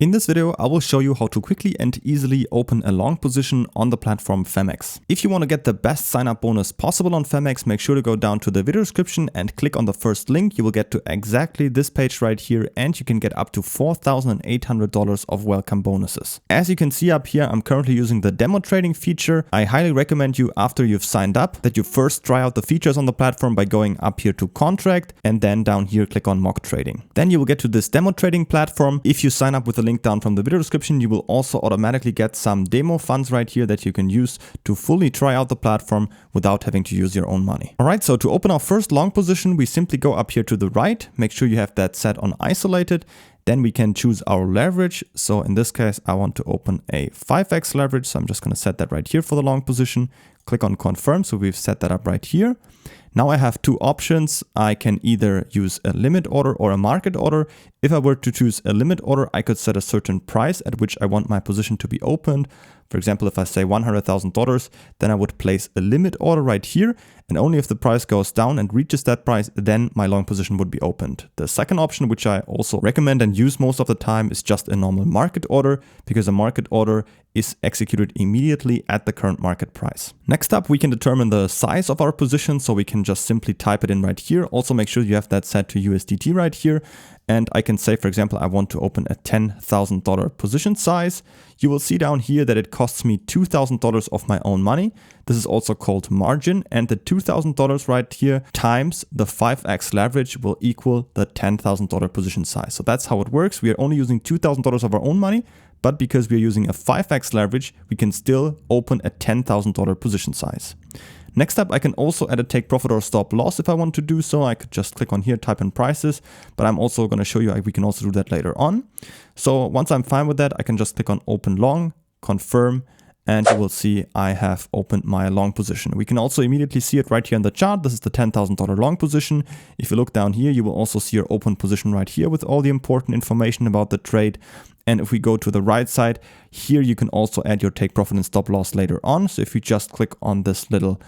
In this video, I will show you how to quickly and easily open a long position on the platform Phemex. If you want to get the best sign-up bonus possible on Phemex, make sure to go down to the video description and click on the first link. You will get to exactly this page right here, and you can get up to $4,800 of welcome bonuses. As you can see up here, I'm currently using the demo trading feature. I highly recommend you, after you've signed up, that you first try out the features on the platform by going up here to contract and then down here click on mock trading. Then you will get to this demo trading platform. If you sign up with the link down from the video description, you will also automatically get some demo funds right here that you can use to fully try out the platform without having to use your own money. Alright, so to open our first long position, we simply go up here to the right, make sure you have that set on isolated. Then we can choose our leverage. So in this case, I want to open a 5x leverage. So I'm just going to set that right here for the long position. Click on confirm. So we've set that up right here. Now I have two options. I can either use a limit order or a market order. If I were to choose a limit order, I could set a certain price at which I want my position to be opened. For example, if I say $100,000, then I would place a limit order right here. And only if the price goes down and reaches that price, then my long position would be opened. The second option, which I also recommend and use most of the time, is just a normal market order, because a market order is executed immediately at the current market price. Next up, we can determine the size of our position. So we can just simply type it in right here. Also make sure you have that set to USDT right here. And I can say, for example, I want to open a $10,000 position size. You will see down here that it costs me $2,000 of my own money. This is also called margin. And the $2,000 right here times the 5x leverage will equal the $10,000 position size. So that's how it works. We are only using $2,000 of our own money, but because we are using a 5x leverage, we can still open a $10,000 position size. Next up, I can also add a take profit or stop loss if I want to do so. I could just click on here, type in prices, but I'm also going to show you we can also do that later on. So once I'm fine with that, I can just click on open long, confirm, and you will see I have opened my long position. We can also immediately see it right here in the chart. This is the $10,000 long position. If you look down here, you will also see your open position right here with all the important information about the trade. And if we go to the right side, here you can also add your take profit and stop loss later on. So if you just click on this little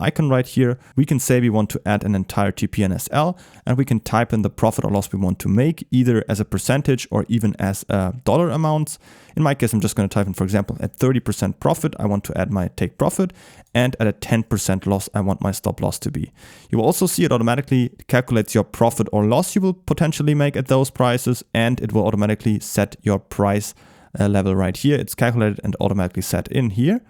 icon right here, we can say we want to add an entire TP and SL, and we can type in the profit or loss we want to make, either as a percentage or even as dollar amounts. In my case, I'm just going to type in, for example, at 30% profit, I want to add my take profit, and at a 10% loss, I want my stop loss to be. You will also see it automatically calculates your profit or loss you will potentially make at those prices, and it will automatically set your price level right here. It's calculated and automatically set in here.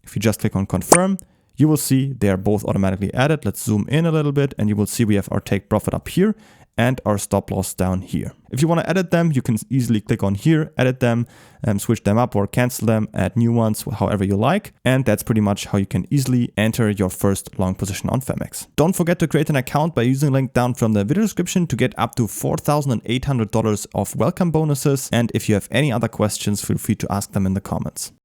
If you just click on confirm, you will see they are both automatically added. Let's zoom in a little bit, and you will see we have our take profit up here and our stop loss down here. If you want to edit them, you can easily click on here, edit them, switch them up or cancel them, add new ones, however you like. And that's pretty much how you can easily enter your first long position on Phemex. Don't forget to create an account by using the link down from the video description to get up to $4,800 of welcome bonuses. And if you have any other questions, feel free to ask them in the comments.